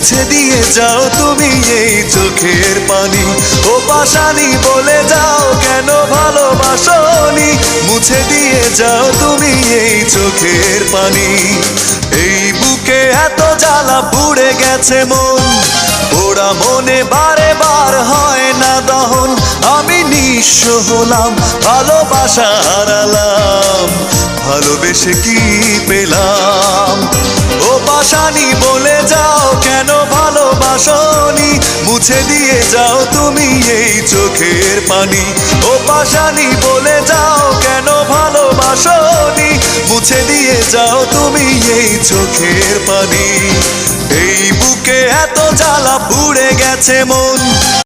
মুছে দিয়ে যাও তুমি এই চোখের পানি। ও পাশানি বলে যাও কেন ভালোবাসনি, মুছে দিয়ে যাও তুমি এই চোখের পানি। এই বুকে এত জ্বালা পুড়ে গেছে মন, পোড়া মনে বারে বার হয় না দহন। আমি নিঃস্ব হলাম, ভালোবাসা হারালাম, ভালোবেসে কি পেলাম। ও পাশানি বলে যাও কেন ভালোবাসনি, মুছে দিয়ে যাও তুমি এই চোখের পানি। ও পাশানি বলে যাও কেন ভালোবাসনি, মুছে দিয়ে যাও তুমি এই চোখের পানি। এই বুকে এত জ্বালা পুড়ে গেছে মন।